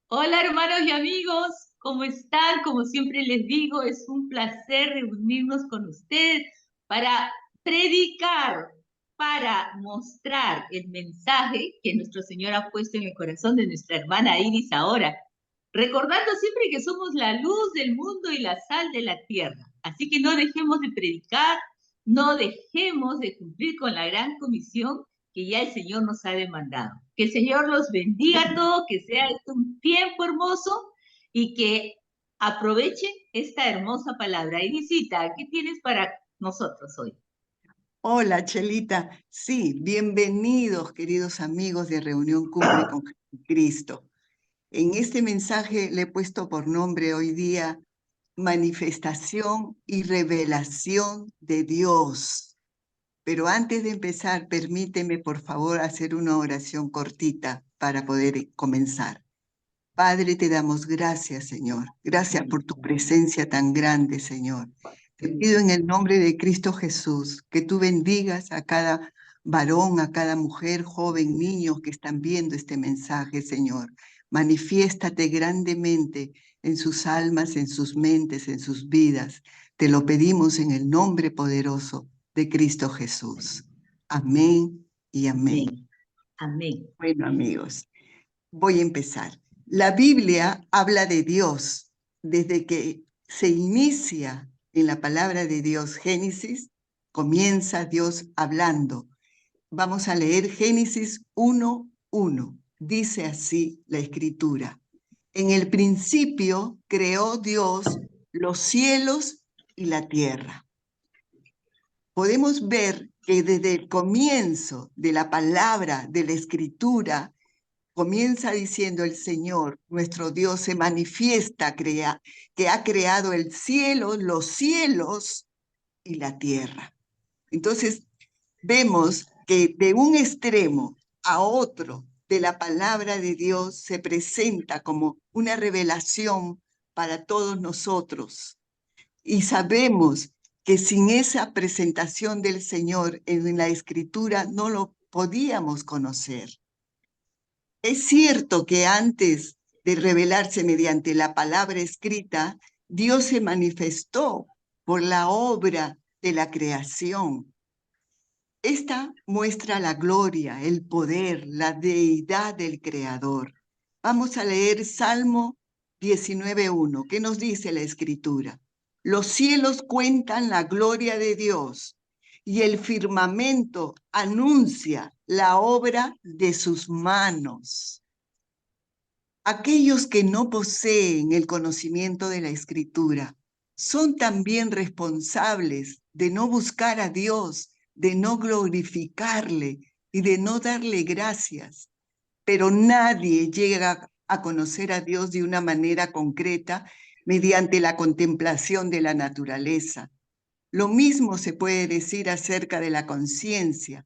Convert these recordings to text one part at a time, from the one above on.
Hola hermanos y amigos, ¿cómo están? Como siempre les digo, es un placer reunirnos con ustedes para predicar, para mostrar el mensaje que nuestro Señor ha puesto en el corazón de nuestra hermana Iris ahora, recordando siempre que somos la luz del mundo y la sal de la tierra. Así que no dejemos de predicar, no dejemos de cumplir con la gran comisión que ya el Señor nos ha demandado. Que el Señor los bendiga a todos, que sea esto un tiempo hermoso y que aprovechen esta hermosa palabra. Irisita, ¿qué tienes para nosotros hoy? Hola, Chelita. Sí, bienvenidos, queridos amigos de Reunión Cumbre con Jesucristo. En este mensaje le he puesto por nombre hoy día Manifestación y Revelación de Dios. Pero antes de empezar, permíteme, por favor, hacer una oración cortita para poder comenzar. Padre, te damos gracias, Señor. Gracias por tu presencia tan grande, Señor. Te pido en el nombre de Cristo Jesús que tú bendigas a cada varón, a cada mujer, joven, niños que están viendo este mensaje, Señor. Manifiéstate grandemente en sus almas, en sus mentes, en sus vidas. Te lo pedimos en el nombre poderoso de Cristo Jesús. Amén y amén. Amén. Amén. Bueno, amigos. Voy a empezar. La Biblia habla de Dios desde que se inicia en la palabra de Dios, Génesis, comienza Dios hablando. Vamos a leer Génesis 1:1. Dice así la escritura. En el principio creó Dios los cielos y la tierra. Podemos ver que desde el comienzo de la palabra, de la escritura, comienza diciendo el Señor, nuestro Dios se manifiesta, que ha creado el cielo, los cielos y la tierra. Entonces, vemos que de un extremo a otro de la palabra de Dios se presenta como una revelación para todos nosotros. Y sabemos que sin esa presentación del Señor en la Escritura no lo podíamos conocer. Es cierto que antes de revelarse mediante la palabra escrita, Dios se manifestó por la obra de la creación. Esta muestra la gloria, el poder, la deidad del Creador. Vamos a leer Salmo 19:1. ¿Qué nos dice la Escritura? Los cielos cuentan la gloria de Dios y el firmamento anuncia la obra de sus manos. Aquellos que no poseen el conocimiento de la Escritura son también responsables de no buscar a Dios, de no glorificarle y de no darle gracias. Pero nadie llega a conocer a Dios de una manera concreta mediante la contemplación de la naturaleza. Lo mismo se puede decir acerca de la conciencia.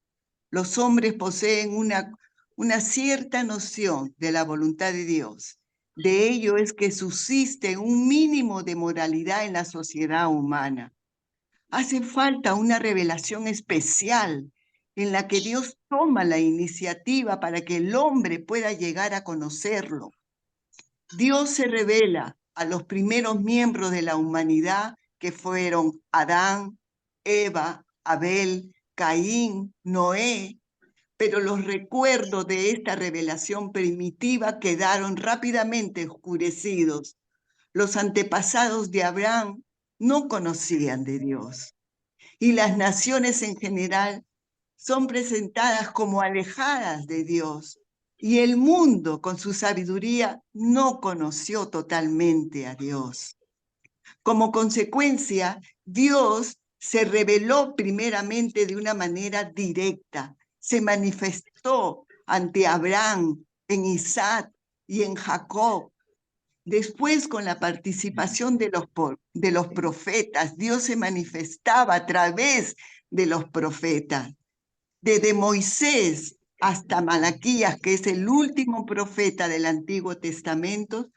Los hombres poseen una cierta noción de la voluntad de Dios. De ello es que subsiste un mínimo de moralidad en la sociedad humana. Hace falta una revelación especial en la que Dios toma la iniciativa para que el hombre pueda llegar a conocerlo. Dios se revela a los primeros miembros de la humanidad que fueron Adán, Eva, Abel, Caín, Noé, pero los recuerdos de esta revelación primitiva quedaron rápidamente oscurecidos. Los antepasados de Abraham no conocían de Dios y las naciones en general son presentadas como alejadas de Dios. Y el mundo, con su sabiduría, no conoció totalmente a Dios. Como consecuencia, Dios se reveló primeramente de una manera directa. Se manifestó ante Abraham, en Isaac y en Jacob. Después, con la participación de los profetas, Dios se manifestaba a través de los profetas. Desde Moisés hasta Malaquías, que es el último profeta del Antiguo Testamento,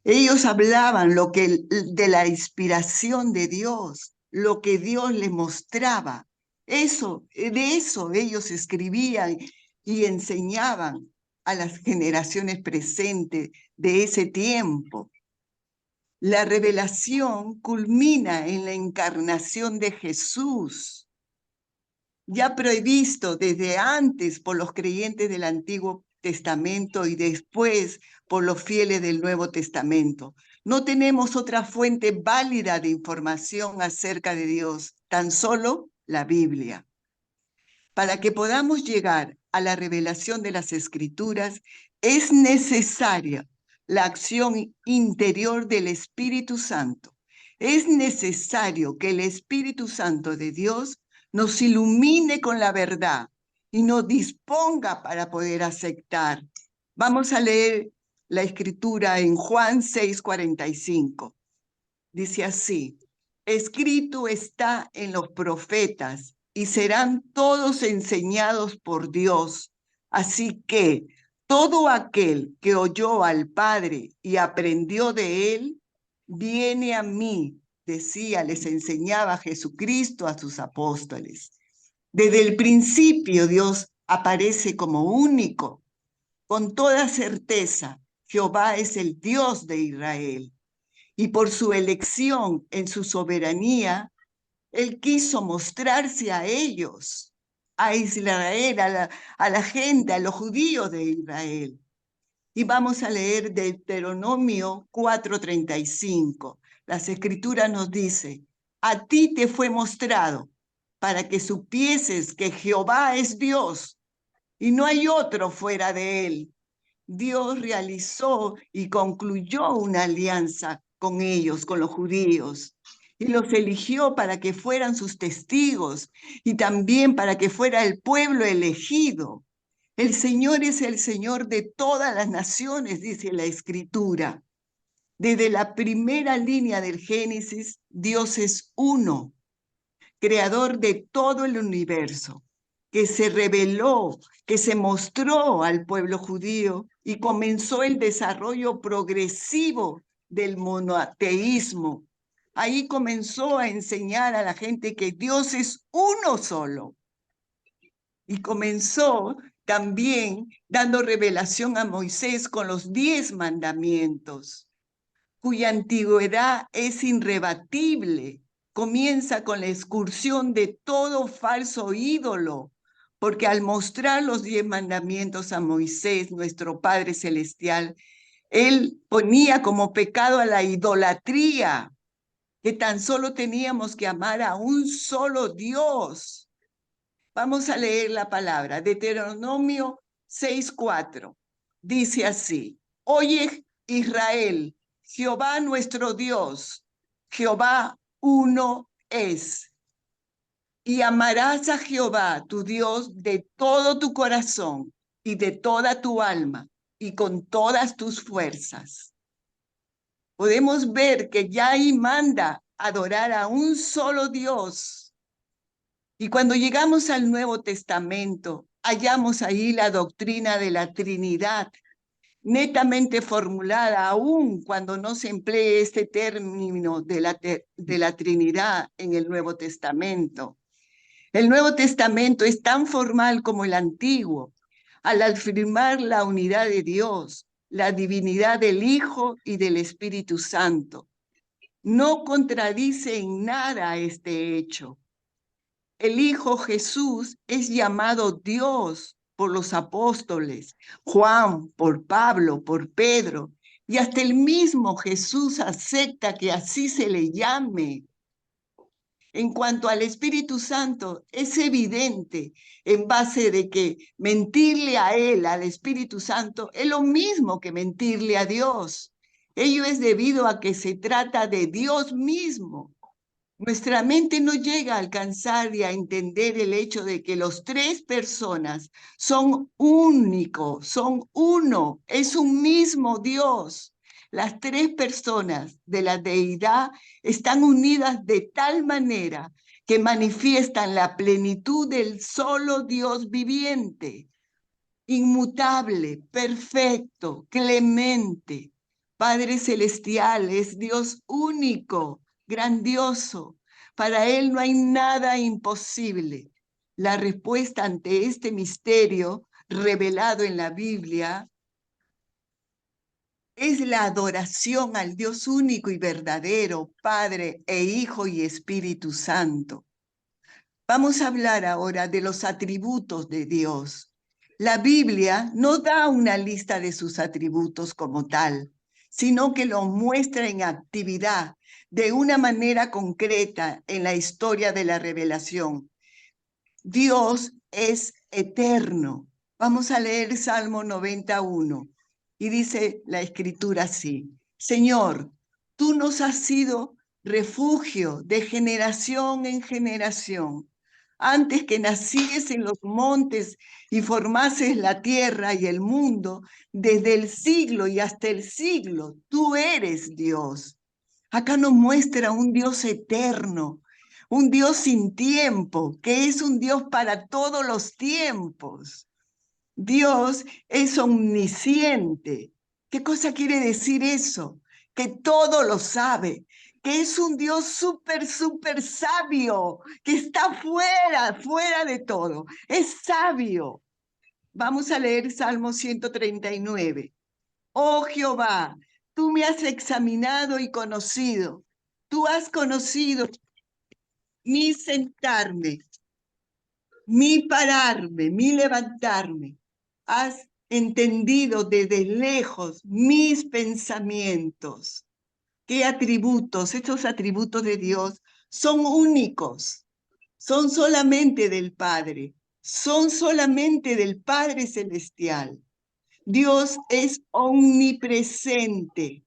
ellos hablaban de la inspiración de Dios, lo que Dios les mostraba. De eso ellos escribían y enseñaban. a las generaciones presentes de ese tiempo. La revelación culmina en la encarnación de Jesús, ya previsto desde antes por los creyentes del Antiguo Testamento y después por los fieles del Nuevo Testamento. No tenemos otra fuente válida de información acerca de Dios, tan solo la Biblia. Para que podamos llegar a la revelación de las Escrituras, es necesaria la acción interior del Espíritu Santo. Es necesario que el Espíritu Santo de Dios nos ilumine con la verdad y nos disponga para poder aceptar. Vamos a leer la Escritura en Juan 6:45. Dice así: escrito está en los profetas y serán todos enseñados por Dios. Así que todo aquel que oyó al Padre y aprendió de él, viene a mí, decía, les enseñaba Jesucristo a sus apóstoles. Desde el principio Dios aparece como único. Con toda certeza, Jehová es el Dios de Israel. Y por su elección en su soberanía, él quiso mostrarse a ellos, a Israel, a la gente, a los judíos de Israel. Y vamos a leer Deuteronomio 4:35. Las Escrituras nos dice: a ti te fue mostrado para que supieses que Jehová es Dios y no hay otro fuera de él. Dios realizó y concluyó una alianza con ellos, con los judíos, y los eligió para que fueran sus testigos y también para que fuera el pueblo elegido. El Señor es el Señor de todas las naciones, dice la Escritura. Desde la primera línea del Génesis, Dios es uno, creador de todo el universo, que se reveló, que se mostró al pueblo judío y comenzó el desarrollo progresivo del monoteísmo. Ahí comenzó a enseñar a la gente que Dios es uno solo. Y comenzó también dando revelación a Moisés con los 10 mandamientos, cuya antigüedad es irrebatible. Comienza con la excursión de todo falso ídolo, porque al mostrar los 10 mandamientos a Moisés, nuestro Padre Celestial, él ponía como pecado a la idolatría, que tan solo teníamos que amar a un solo Dios. Vamos a leer la palabra, Deuteronomio 6:4. Dice así: oye Israel, Jehová nuestro Dios, Jehová uno es. Y amarás a Jehová tu Dios de todo tu corazón y de toda tu alma y con todas tus fuerzas. Podemos ver que ya ahí manda adorar a un solo Dios. Y cuando llegamos al Nuevo Testamento, hallamos ahí la doctrina de la Trinidad, netamente formulada, aún cuando no se emplee este término de la Trinidad en el Nuevo Testamento. El Nuevo Testamento es tan formal como el Antiguo, al afirmar la unidad de Dios, la divinidad del Hijo y del Espíritu Santo. No contradice en nada este hecho. El Hijo Jesús es llamado Dios por los apóstoles, Juan por Pablo, por Pedro, y hasta el mismo Jesús acepta que así se le llame. En cuanto al Espíritu Santo, es evidente en base de que mentirle a él, al Espíritu Santo, es lo mismo que mentirle a Dios. Ello es debido a que se trata de Dios mismo. Nuestra mente no llega a alcanzar y a entender el hecho de que los 3 personas son únicos, son uno, es un mismo Dios. Las 3 personas de la deidad están unidas de tal manera que manifiestan la plenitud del solo Dios viviente, inmutable, perfecto, clemente. Padre celestial, es Dios único, grandioso. Para él no hay nada imposible. La respuesta ante este misterio revelado en la Biblia es la adoración al Dios único y verdadero, Padre e Hijo y Espíritu Santo. Vamos a hablar ahora de los atributos de Dios. La Biblia no da una lista de sus atributos como tal, sino que los muestra en actividad de una manera concreta en la historia de la revelación. Dios es eterno. Vamos a leer Salmo 91 y dice la escritura así: Señor, tú nos has sido refugio de generación en generación. Antes que naciesen los montes y formases la tierra y el mundo, desde el siglo y hasta el siglo, tú eres Dios. Acá nos muestra un Dios eterno, un Dios sin tiempo, que es un Dios para todos los tiempos. Dios es omnisciente. ¿Qué cosa quiere decir eso? Que todo lo sabe, que es un Dios súper sabio, que está fuera de todo. Es sabio. Vamos a leer Salmo 139. Oh Jehová, tú me has examinado y conocido. Tú has conocido mi sentarme, mi pararme, mi levantarme. Has entendido desde lejos mis pensamientos. ¿Qué atributos? Estos atributos de Dios son únicos, son solamente del Padre, son solamente del Padre Celestial. Dios es omnipresente.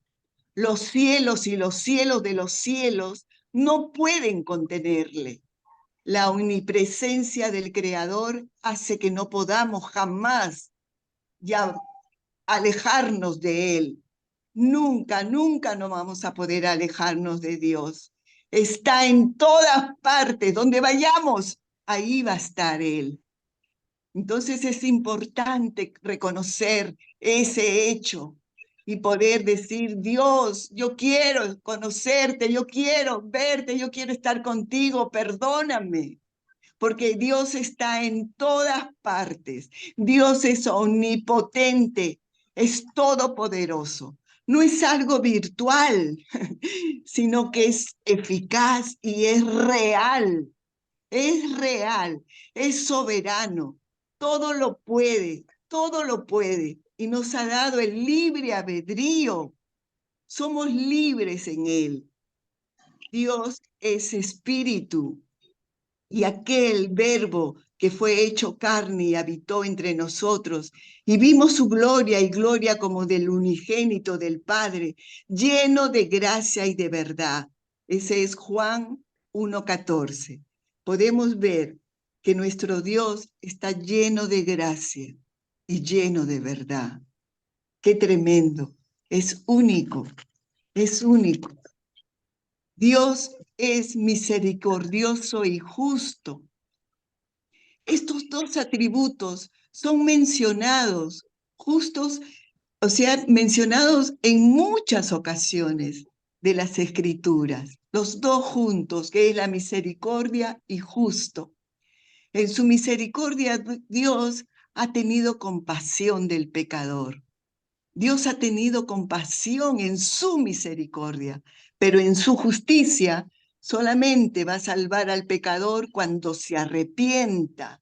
Los cielos y los cielos de los cielos no pueden contenerle. La omnipresencia del Creador hace que no podamos jamás ya alejarnos de Él. Nunca no vamos a poder alejarnos de Dios. Está en todas partes, donde vayamos, ahí va a estar Él. Entonces es importante reconocer ese hecho y poder decir: Dios, yo quiero conocerte, yo quiero verte, yo quiero estar contigo, perdóname. Porque Dios está en todas partes. Dios es omnipotente, es todopoderoso. No es algo virtual, sino que es eficaz y es real. Es real, es soberano. Todo lo puede. Y nos ha dado el libre albedrío. Somos libres en Él. Dios es espíritu. Y aquel verbo que fue hecho carne y habitó entre nosotros, y vimos su gloria y gloria como del unigénito del Padre, lleno de gracia y de verdad. Ese es Juan 1:14. Podemos ver que nuestro Dios está lleno de gracia y lleno de verdad. Qué tremendo. Es único, es único. Dios es misericordioso y justo. Estos dos atributos son mencionados, mencionados en muchas ocasiones de las Escrituras, los dos juntos, que es la misericordia y justo. En su misericordia, Dios ha tenido compasión del pecador. Dios ha tenido compasión en su misericordia, pero en su justicia solamente va a salvar al pecador cuando se arrepienta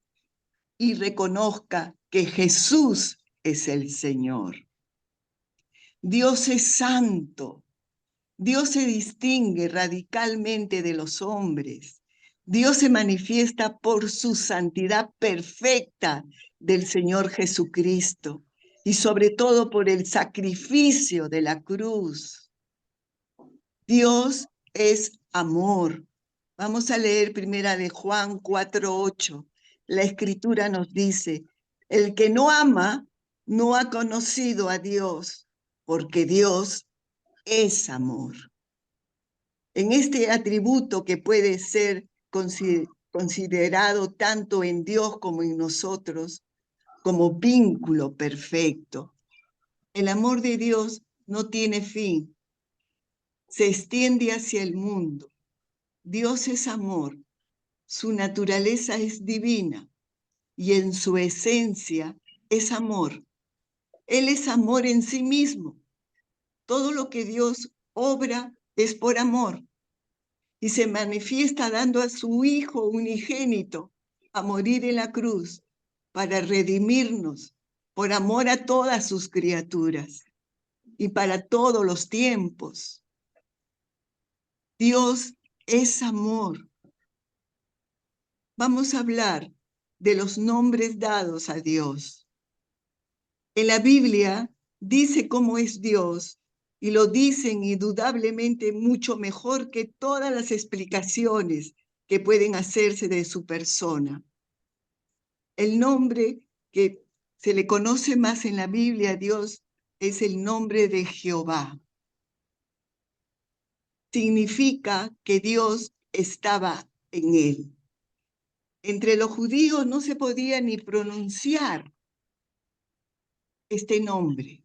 y reconozca que Jesús es el Señor. Dios es santo. Dios se distingue radicalmente de los hombres. Dios se manifiesta por su santidad perfecta del Señor Jesucristo y sobre todo por el sacrificio de la cruz. Dios es amor. Vamos a leer primera de Juan 4:8. La Escritura nos dice: el que no ama no ha conocido a Dios, porque Dios es amor. En este atributo que puede ser considerado tanto en Dios como en nosotros como vínculo perfecto. El amor de Dios no tiene fin, se extiende hacia el mundo. Dios es amor, su naturaleza es divina y en su esencia es amor. Él es amor en sí mismo. Todo lo que Dios obra es por amor y se manifiesta dando a su Hijo unigénito a morir en la cruz para redimirnos por amor a todas sus criaturas y para todos los tiempos. Dios es amor. Vamos a hablar de los nombres dados a Dios. En la Biblia dice cómo es Dios y lo dicen indudablemente mucho mejor que todas las explicaciones que pueden hacerse de su persona. El nombre que se le conoce más en la Biblia a Dios es el nombre de Jehová. Significa que Dios estaba en él. Entre los judíos no se podía ni pronunciar este nombre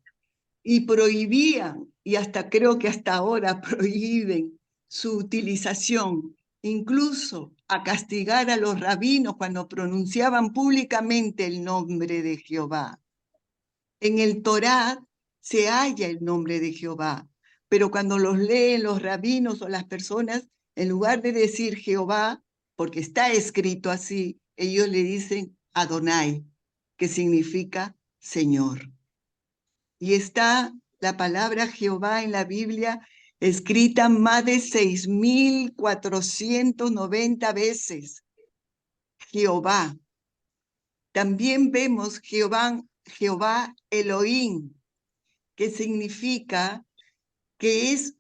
y prohibían, y hasta creo que hasta ahora prohíben su utilización, incluso a castigar a los rabinos cuando pronunciaban públicamente el nombre de Jehová. En el Torá se halla el nombre de Jehová, pero cuando los leen los rabinos o las personas, en lugar de decir Jehová, porque está escrito así, ellos le dicen Adonai, que significa Señor. Y está la palabra Jehová en la Biblia escrita más de 6.490 veces. Jehová. También vemos Jehová Elohim, que significa que es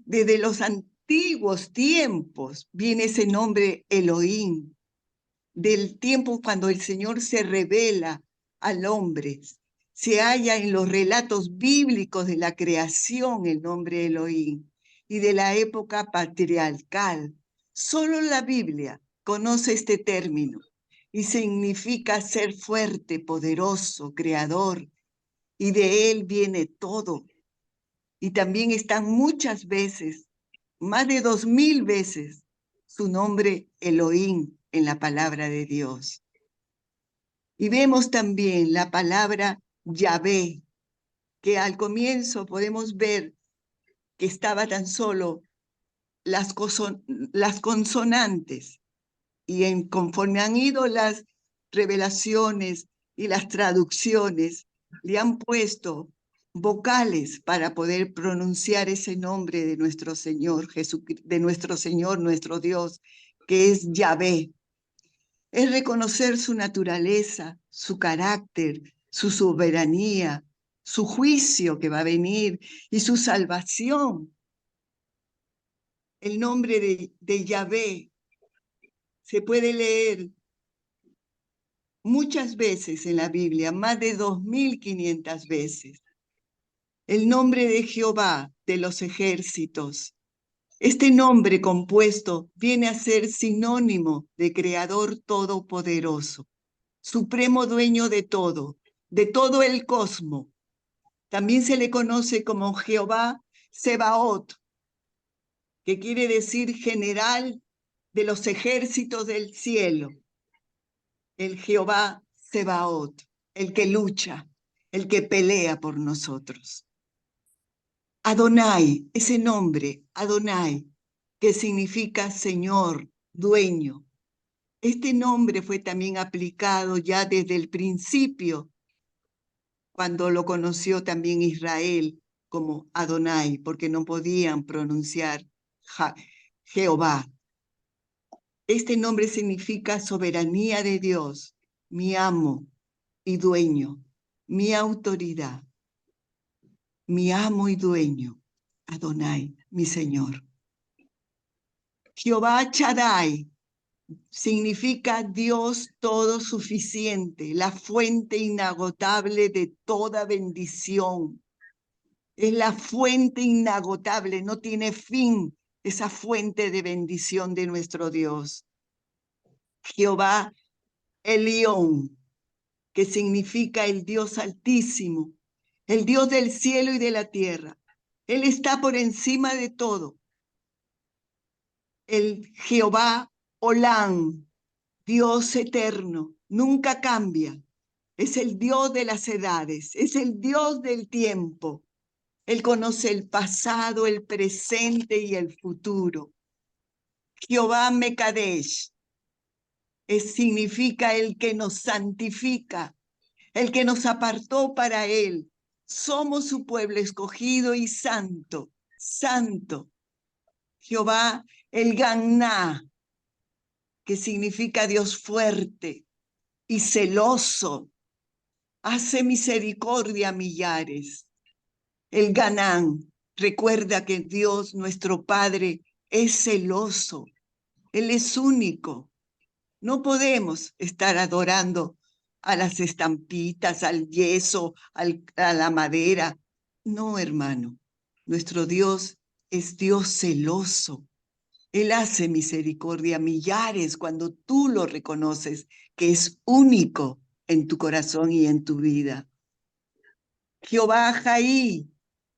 desde los antiguos tiempos, viene ese nombre Elohim, del tiempo cuando el Señor se revela al hombre. Se halla en los relatos bíblicos de la creación el nombre Elohim y de la época patriarcal. Solo la Biblia conoce este término y significa ser fuerte, poderoso, creador, y de él viene todo. Y también están muchas veces, más de 2000 veces, su nombre Elohim en la palabra de Dios. Y vemos también la palabra Yahvé, que al comienzo podemos ver que estaba tan solo las consonantes, y conforme han ido las revelaciones y las traducciones, le han puesto vocales para poder pronunciar ese nombre de nuestro Señor Jesucristo, de nuestro Señor, nuestro Dios, que es Yahvé. Es reconocer su naturaleza, su carácter, su soberanía, su juicio que va a venir y su salvación. El nombre de Yahvé se puede leer muchas veces en la Biblia, más de 2500 veces. El nombre de Jehová de los ejércitos. Este nombre compuesto viene a ser sinónimo de Creador Todopoderoso, Supremo Dueño de todo el cosmos. También se le conoce como Jehová Sebaot, que quiere decir general de los ejércitos del cielo. El Jehová Sebaot, el que lucha, el que pelea por nosotros. Adonai, ese nombre, Adonai, que significa Señor, dueño. Este nombre fue también aplicado ya desde el principio, cuando lo conoció también Israel como Adonai, porque no podían pronunciar Jehová. Este nombre significa soberanía de Dios, mi amo y dueño, mi autoridad, mi amo y dueño, Adonai, mi Señor. Jehová Shaddai significa Dios todo suficiente, la fuente inagotable de toda bendición. Es la fuente inagotable, no tiene fin esa fuente de bendición de nuestro Dios. Jehová Elión, que significa el Dios altísimo, el Dios del cielo y de la tierra. Él está por encima de todo. El Jehová Olán, Dios eterno, nunca cambia, Es el Dios de las edades, es el Dios del tiempo. Él conoce el pasado, el presente y el futuro. Jehová Mekadesh significa el que nos santifica, el que nos apartó para él. Somos su pueblo escogido y santo, santo. Jehová el Ganná, que significa Dios fuerte y celoso, hace misericordia a millares. El Ganán, recuerda que Dios, nuestro Padre, es celoso. Él es único. No podemos estar adorando a las estampitas, al yeso, a la madera. No, hermano. Nuestro Dios es Dios celoso. Él hace misericordia a millares cuando tú lo reconoces, que es único en tu corazón y en tu vida. Jehová Jaí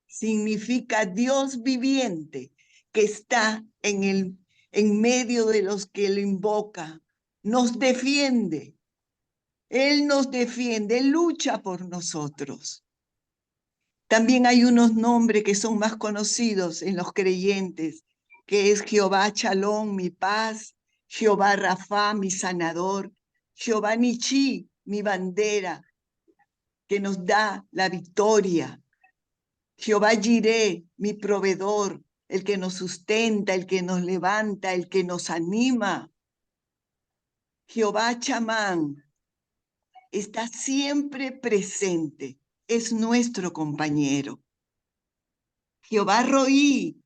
significa Dios viviente que está en medio de los que lo invoca. Nos defiende. Él nos defiende, Él lucha por nosotros. También hay unos nombres que son más conocidos en los creyentes, que es Jehová Shalom, mi paz, Jehová Rafa, mi sanador, Jehová Nichi, mi bandera, que nos da la victoria, Jehová Jireh, mi proveedor, el que nos sustenta, el que nos levanta, el que nos anima. Jehová Chamán está siempre presente, es nuestro compañero. Jehová Roí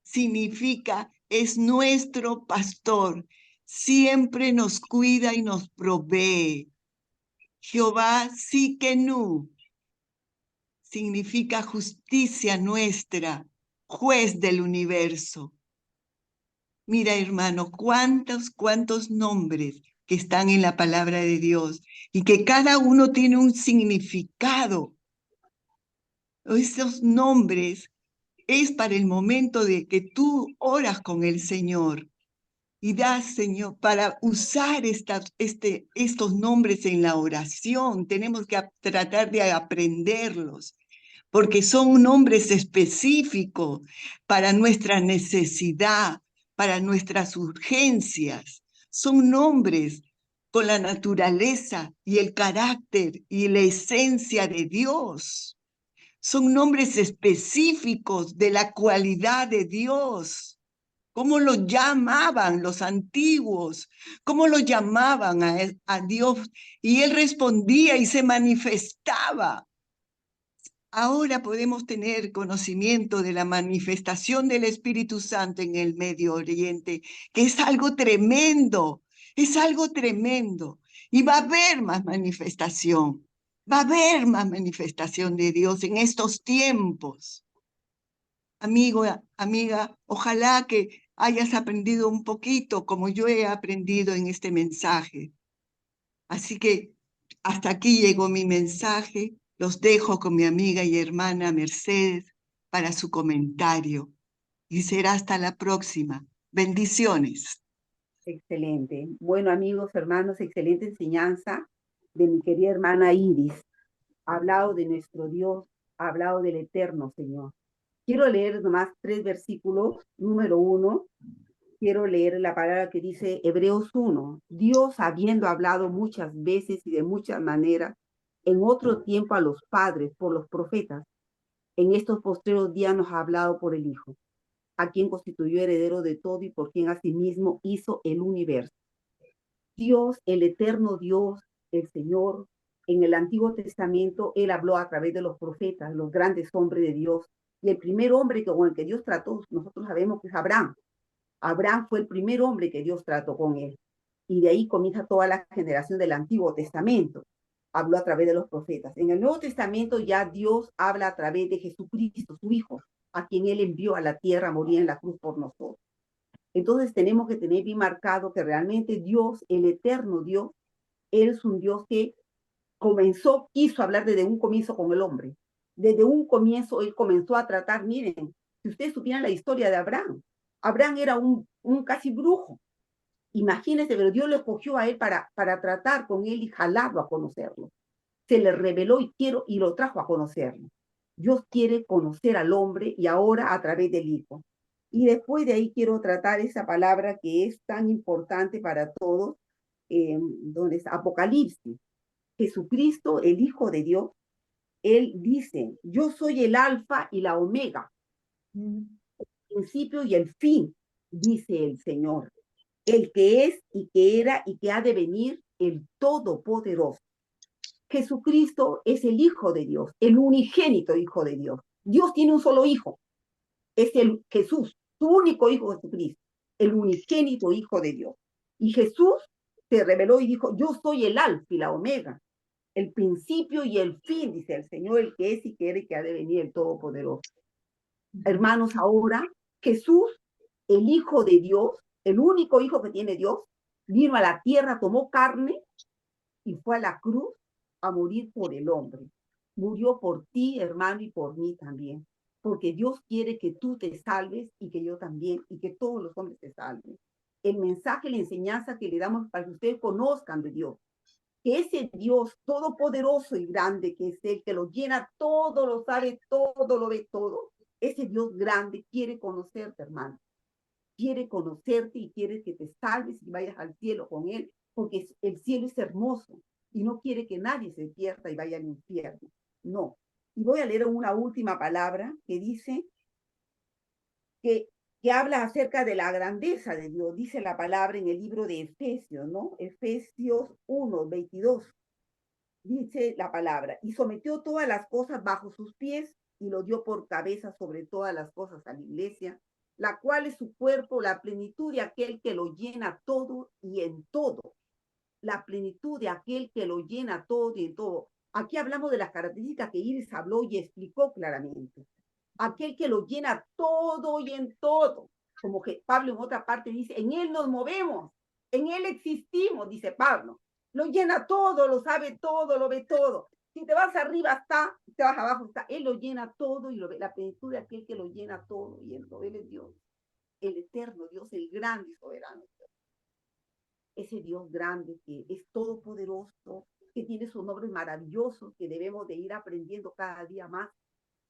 significa es nuestro pastor, siempre nos cuida y nos provee. Jehová Siquenú significa justicia nuestra, juez del universo. Mira, hermano, cuántos nombres que están en la palabra de Dios y que cada uno tiene un significado. Esos nombres es para el momento de que tú oras con el Señor y das, Señor, para usar estos nombres en la oración. Tenemos que tratar de aprenderlos, porque son nombres específicos para nuestra necesidad, para nuestras urgencias. Son nombres con la naturaleza y el carácter y la esencia de Dios. Son nombres específicos de la cualidad de Dios. ¿Cómo lo llamaban los antiguos? ¿Cómo lo llamaban a Dios? Y él respondía y se manifestaba. Ahora podemos tener conocimiento de la manifestación del Espíritu Santo en el Medio Oriente, que es algo tremendo, es algo tremendo. Y va a haber más manifestación, va a haber más manifestación de Dios en estos tiempos. Amigo, amiga, ojalá que hayas aprendido un poquito como yo he aprendido en este mensaje. Así que hasta aquí llegó mi mensaje. Los dejo con mi amiga y hermana Mercedes para su comentario. Y será hasta la próxima. Bendiciones. Excelente. Bueno, amigos, hermanos, excelente enseñanza de mi querida hermana Iris. Ha hablado de nuestro Dios, ha hablado del eterno Señor. Quiero leer nomás 3 versículos. Número 1, quiero leer la palabra que dice Hebreos 1. Dios, habiendo hablado muchas veces y de muchas maneras, en otro tiempo a los padres por los profetas, en estos postreros días nos ha hablado por el Hijo, a quien constituyó heredero de todo y por quien asimismo hizo el universo. Dios, el eterno Dios, el Señor, en el Antiguo Testamento, Él habló a través de los profetas, los grandes hombres de Dios. Y el primer hombre con el que Dios trató, nosotros sabemos que es Abraham. Abraham fue el primer hombre que Dios trató con él. Y de ahí comienza toda la generación del Antiguo Testamento. Habló a través de los profetas. En el Nuevo Testamento ya Dios habla a través de Jesucristo, su Hijo, a quien Él envió a la tierra a morir en la cruz por nosotros. Entonces tenemos que tener bien marcado que realmente Dios, el eterno Dios, Él es un Dios que quiso hablar desde un comienzo con el hombre. Desde un comienzo Él comenzó a tratar, miren, si ustedes supieran la historia de Abraham, Abraham era un casi brujo. Imagínense, pero Dios lo escogió a él para tratar con él y jalarlo a conocerlo. se le reveló y lo trajo a conocerlo. Dios quiere conocer al hombre y ahora a través del Hijo. Y después de ahí quiero tratar esa palabra que es tan importante para todos, donde es Apocalipsis. Jesucristo, el Hijo de Dios, Él dice, yo soy el alfa y la omega, el principio y el fin, dice el Señor, el que es y que era y que ha de venir, el Todopoderoso. Jesucristo es el Hijo de Dios, el unigénito Hijo de Dios. Dios tiene un solo Hijo, es el Jesús, su único Hijo Jesucristo, el unigénito Hijo de Dios. Y Jesús se reveló y dijo, yo soy el alfa y la omega, el principio y el fin, dice el Señor, el que es y que era y que ha de venir, el Todopoderoso. Hermanos, ahora Jesús, el Hijo de Dios, el único Hijo que tiene Dios, vino a la tierra, tomó carne y fue a la cruz a morir por el hombre. Murió por ti, hermano, y por mí también. Porque Dios quiere que tú te salves y que yo también, y que todos los hombres se salven. El mensaje, la enseñanza que le damos para que ustedes conozcan de Dios. Que ese Dios todopoderoso y grande, que es el que lo llena todo, lo sabe todo, lo ve todo. Ese Dios grande quiere conocerte, hermano. Quiere conocerte y quiere que te salves y vayas al cielo con Él, porque el cielo es hermoso y no quiere que nadie se pierda y vaya al infierno. No. Y voy a leer una última palabra que dice que habla acerca de la grandeza de Dios. Dice la palabra en el libro de Efesios, ¿no? Efesios 1:22. Dice la palabra, y sometió todas las cosas bajo sus pies y lo dio por cabeza sobre todas las cosas a la iglesia, la cual es su cuerpo, la plenitud de aquel que lo llena todo y en todo. La plenitud de aquel que lo llena todo y en todo. Aquí hablamos de las características que Iris habló y explicó claramente. Aquel que lo llena todo y en todo. Como que Pablo en otra parte dice, en él nos movemos, en él existimos, dice Pablo. Lo llena todo, lo sabe todo, lo ve todo. Si te vas arriba está, si te vas abajo está. Él lo llena todo y lo ve. La plenitud de aquel que lo llena todo y en todo. Él es Dios, el eterno Dios, el grande y soberano. Ese Dios grande que es todopoderoso, que tiene sus nombres maravillosos, que debemos de ir aprendiendo cada día más.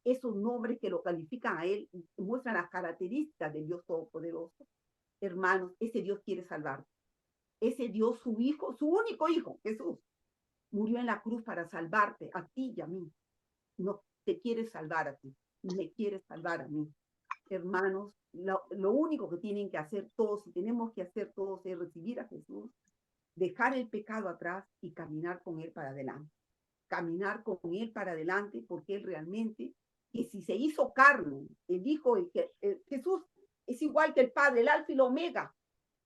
Esos nombres que lo califican a Él muestran las características del Dios todopoderoso. Hermanos, ese Dios quiere salvarte. Ese Dios, su Hijo, su único Hijo, Jesús, murió en la cruz para salvarte a ti y a mí. No te quiere salvar a ti, me quiere salvar a mí. Hermanos, lo único que tienen que hacer todos y tenemos que hacer todos es recibir a Jesús, dejar el pecado atrás y caminar con Él para adelante. Caminar con Él para adelante porque Él realmente, que si se hizo carne, el Hijo, Jesús es igual que el Padre, el Alfa y el Omega.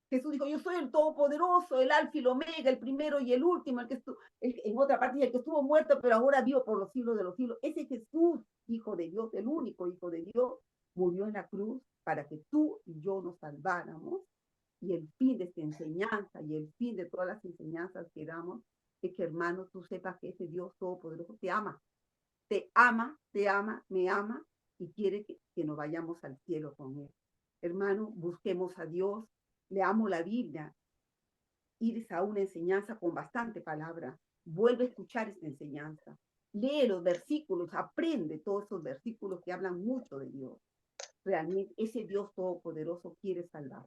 Jesús dijo, yo soy el Todopoderoso, el Alfa y el Omega, el primero y el último, en otra parte, el que estuvo muerto, pero ahora vivo por los siglos de los siglos. Ese Jesús, Hijo de Dios, el único Hijo de Dios, murió en la cruz para que tú y yo nos salváramos. Y el fin de esta enseñanza y el fin de todas las enseñanzas que damos es que, hermano, tú sepas que ese Dios Todopoderoso te ama, me ama y quiere que nos vayamos al cielo con Él. Hermano, busquemos a Dios, leamos la Biblia, ir a una enseñanza con bastante palabra, vuelve a escuchar esta enseñanza, lee los versículos, aprende todos esos versículos que hablan mucho de Dios. Realmente ese Dios Todopoderoso quiere salvar.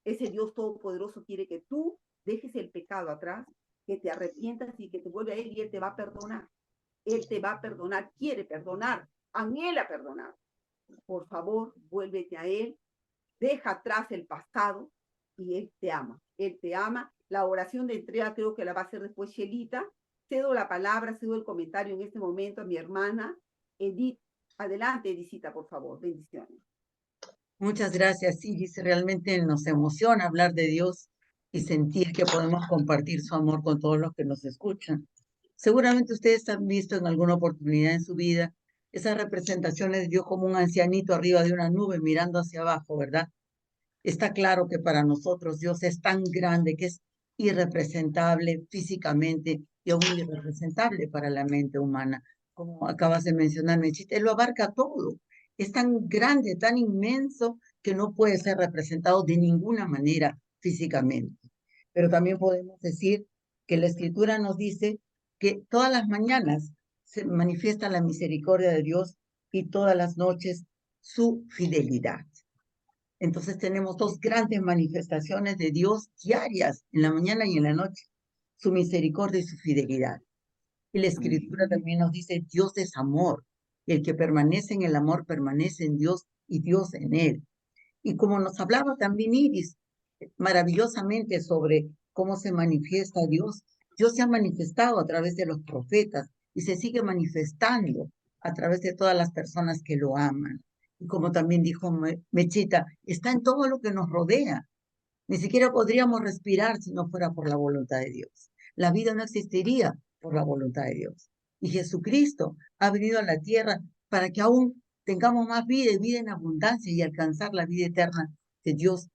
Ese Dios Todopoderoso quiere que tú dejes el pecado atrás, que te arrepientas y que te vuelva a Él y Él te va a perdonar. Él te va a perdonar, quiere perdonar, anhela perdonar. Por favor, vuélvete a Él, deja atrás el pasado y Él te ama. Él te ama. La oración de entrega creo que la va a hacer después Shelita. Cedo la palabra, cedo el comentario en este momento a mi hermana Edith. Adelante, Edicita, por favor. Bendiciones. Muchas gracias, Iris. Realmente nos emociona hablar de Dios y sentir que podemos compartir su amor con todos los que nos escuchan. Seguramente ustedes han visto en alguna oportunidad en su vida esas representaciones de Dios como un ancianito arriba de una nube mirando hacia abajo, ¿verdad? Está claro que para nosotros Dios es tan grande que es irrepresentable físicamente y aún irrepresentable para la mente humana. Como acabas de mencionar, Mechita, Él lo abarca todo. Es tan grande, tan inmenso, que no puede ser representado de ninguna manera físicamente. Pero también podemos decir que la Escritura nos dice que todas las mañanas se manifiesta la misericordia de Dios y todas las noches su fidelidad. Entonces tenemos dos grandes manifestaciones de Dios diarias, en la mañana y en la noche, su misericordia y su fidelidad. Y la Escritura también nos dice, Dios es amor. El que permanece en el amor permanece en Dios y Dios en él. Y como nos hablaba también Iris maravillosamente sobre cómo se manifiesta Dios, Dios se ha manifestado a través de los profetas y se sigue manifestando a través de todas las personas que lo aman. Y como también dijo Mechita, está en todo lo que nos rodea. Ni siquiera podríamos respirar si no fuera por la voluntad de Dios. La vida no existiría por la voluntad de Dios. Y Jesucristo ha venido a la tierra para que aún tengamos más vida y vida en abundancia y alcanzar la vida eterna que Dios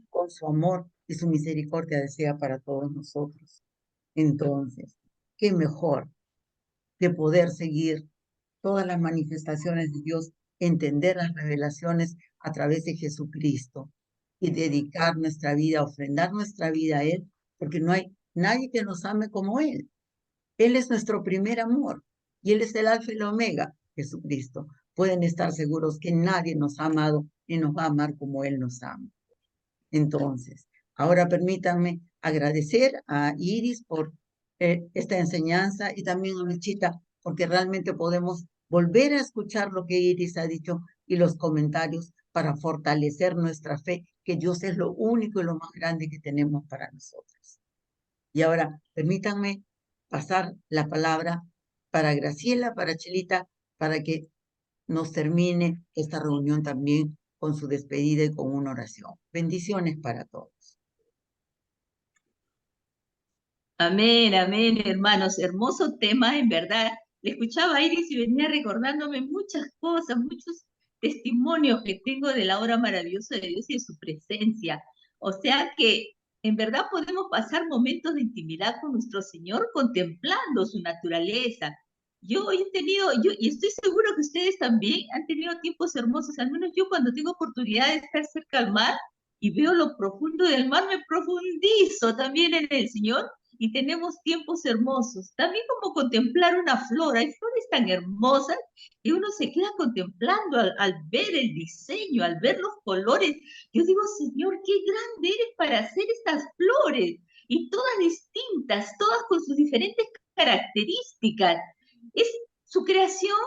con su amor y su misericordia desea para todos nosotros. Entonces, qué mejor que poder seguir todas las manifestaciones de Dios, entender las revelaciones a través de Jesucristo y dedicar nuestra vida, ofrendar nuestra vida a Él, porque no hay nadie que nos ame como Él. Él es nuestro primer amor y Él es el alfa y el omega, Jesucristo. Pueden estar seguros que nadie nos ha amado y nos va a amar como Él nos ama. Entonces, ahora permítanme agradecer a Iris por esta enseñanza y también a Mechita, porque realmente podemos volver a escuchar lo que Iris ha dicho y los comentarios para fortalecer nuestra fe, que Dios es lo único y lo más grande que tenemos para nosotros. Y ahora, permítanme pasar la palabra para Graciela, para Chelita, para que nos termine esta reunión también con su despedida y con una oración. Bendiciones para todos. Amén, amén, hermanos. Hermoso tema, en verdad. Le escuchaba a Iris y venía recordándome muchas cosas, muchos testimonios que tengo de la obra maravillosa de Dios y de su presencia. O sea que en verdad podemos pasar momentos de intimidad con nuestro Señor contemplando su naturaleza. Yo he tenido, y estoy seguro que ustedes también han tenido tiempos hermosos, al menos yo cuando tengo oportunidad de estar cerca al mar y veo lo profundo del mar, me profundizo también en el Señor y tenemos tiempos hermosos. También como contemplar una flor. Hay flores tan hermosas que uno se queda contemplando al ver el diseño, al ver los colores. Yo digo, Señor, qué grande eres para hacer estas flores. Y todas distintas, todas con sus diferentes características. Es su creación.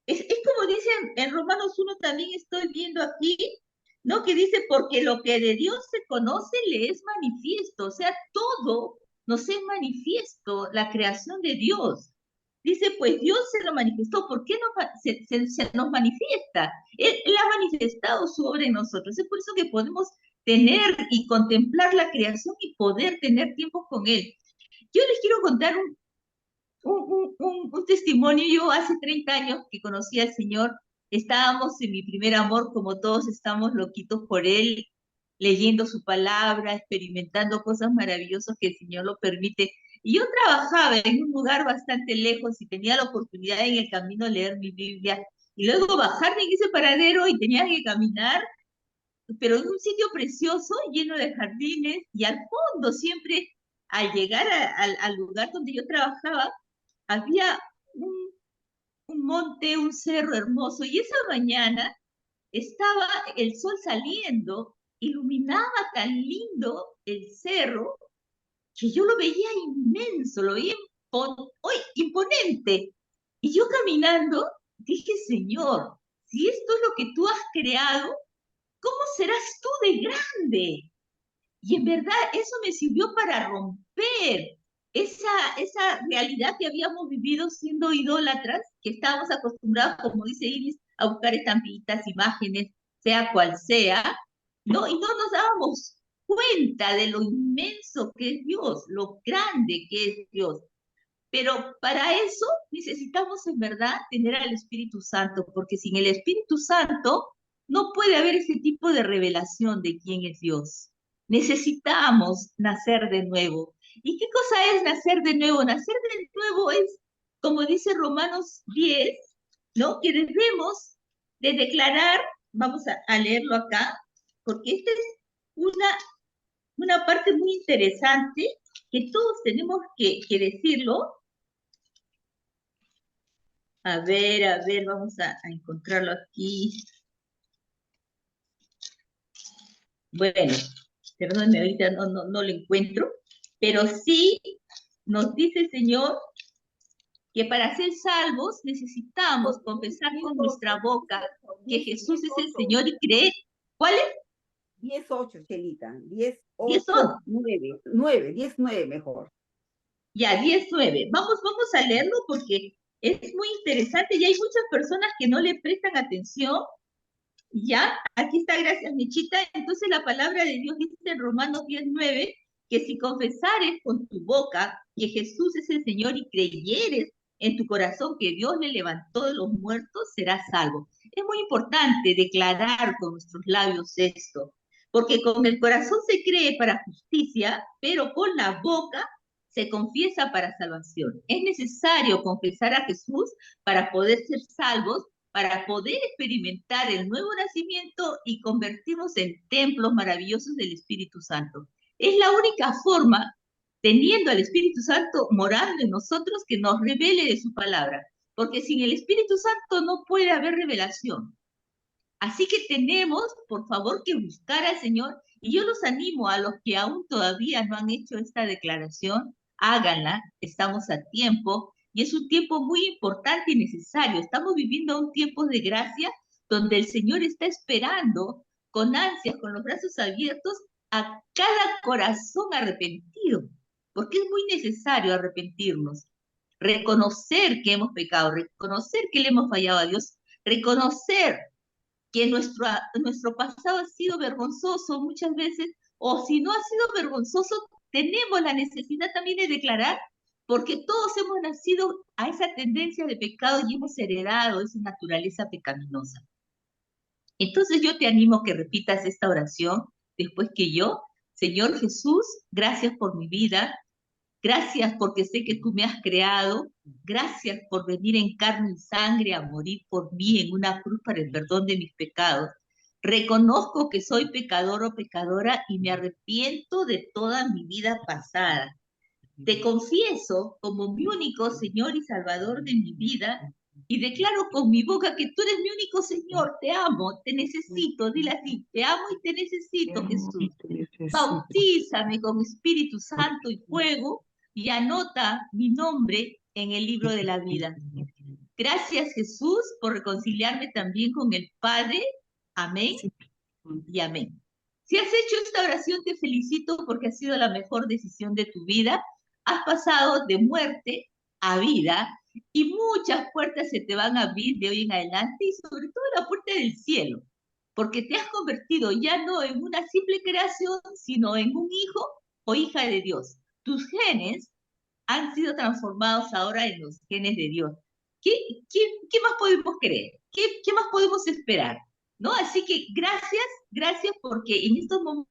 Es como dice en Romanos 1, también estoy viendo aquí, ¿no? Que dice, porque lo que de Dios se conoce le es manifiesto. O sea, todo nos es manifiesto, la creación de Dios. Dice, pues Dios se lo manifestó. ¿Por qué se nos manifiesta? Él ha manifestado su obra en nosotros. Es por eso que podemos tener y contemplar la creación y poder tener tiempo con Él. Yo les quiero contar un testimonio. Yo hace 30 años que conocí al Señor, estábamos en mi primer amor, como todos estamos loquitos por Él, leyendo su palabra, experimentando cosas maravillosas que el Señor lo permite. Y yo trabajaba en un lugar bastante lejos y tenía la oportunidad en el camino de leer mi Biblia y luego bajarme en ese paradero y tenía que caminar, pero en un sitio precioso, lleno de jardines, y al fondo siempre, al llegar al lugar donde yo trabajaba, había un monte, un cerro hermoso, y esa mañana estaba el sol saliendo, iluminaba tan lindo el cerro, que yo lo veía inmenso, lo veía imponente. Y yo caminando, dije, Señor, si esto es lo que tú has creado, ¿cómo serás tú de grande? Y en verdad eso me sirvió para romper esa realidad que habíamos vivido siendo idólatras, que estábamos acostumbrados, como dice Iris, a buscar estampitas, imágenes, sea cual sea, ¿no? Y no nos dábamos cuenta de lo inmenso que es Dios, lo grande que es Dios. Pero para eso necesitamos en verdad tener al Espíritu Santo, porque sin el Espíritu Santo no puede haber ese tipo de revelación de quién es Dios. Necesitamos nacer de nuevo. ¿Y qué cosa es nacer de nuevo? Nacer de nuevo es, como dice Romanos 10, ¿no? Que debemos de declarar, vamos a leerlo acá, porque esta es una parte muy interesante que todos tenemos que decirlo. A ver, vamos a encontrarlo aquí. Bueno, perdónme, ahorita no lo encuentro, pero sí nos dice el Señor que para ser salvos necesitamos confesar con nuestra boca que Jesús es el Señor y creer. ¿Cuál es? 10:8, Chelita. 10, 10 8, son. 9, 10, 9 mejor. Ya, 10:9. Vamos a leerlo porque es muy interesante y hay muchas personas que no le prestan atención. Ya, aquí está, gracias, Michita. Entonces la palabra de Dios dice en Romanos 10:9 que si confesares con tu boca que Jesús es el Señor y creyeres en tu corazón que Dios le levantó de los muertos, serás salvo. Es muy importante declarar con nuestros labios esto, porque con el corazón se cree para justicia, pero con la boca se confiesa para salvación. Es necesario confesar a Jesús para poder ser salvos, para poder experimentar el nuevo nacimiento y convertirnos en templos maravillosos del Espíritu Santo. Es la única forma, teniendo al Espíritu Santo morando en nosotros, que nos revele de su palabra, porque sin el Espíritu Santo no puede haber revelación. Así que tenemos, por favor, que buscar al Señor, y yo los animo a los que aún todavía no han hecho esta declaración, háganla, estamos a tiempo, y es un tiempo muy importante y necesario. Estamos viviendo un tiempo de gracia donde el Señor está esperando con ansias, con los brazos abiertos, a cada corazón arrepentido, porque es muy necesario arrepentirnos, reconocer que hemos pecado, reconocer que le hemos fallado a Dios, reconocer que nuestro pasado ha sido vergonzoso muchas veces, o si no ha sido vergonzoso, tenemos la necesidad también de declarar, porque todos hemos nacido a esa tendencia de pecado y hemos heredado esa naturaleza pecaminosa. Entonces yo te animo a que repitas esta oración después que yo, Señor Jesús, gracias por mi vida, gracias porque sé que tú me has creado. Gracias por venir en carne y sangre a morir por mí en una cruz para el perdón de mis pecados. Reconozco que soy pecador o pecadora y me arrepiento de toda mi vida pasada. Te confieso como mi único Señor y Salvador de mi vida y declaro con mi boca que tú eres mi único Señor. Te amo, te necesito. Dile así, te amo y te necesito, Jesús. Bautízame con Espíritu Santo y fuego y anota mi nombre en el libro de la vida. Gracias, Jesús, por reconciliarme también con el Padre. Amén y amén. Si has hecho esta oración, te felicito porque ha sido la mejor decisión de tu vida. Has pasado de muerte a vida y muchas puertas se te van a abrir de hoy en adelante y sobre todo la puerta del cielo, porque te has convertido ya no en una simple creación, sino en un hijo o hija de Dios. Tus genes han sido transformados ahora en los genes de Dios. ¿Qué, qué más podemos creer? ¿Qué más podemos esperar? ¿No? Así que gracias porque en estos momentos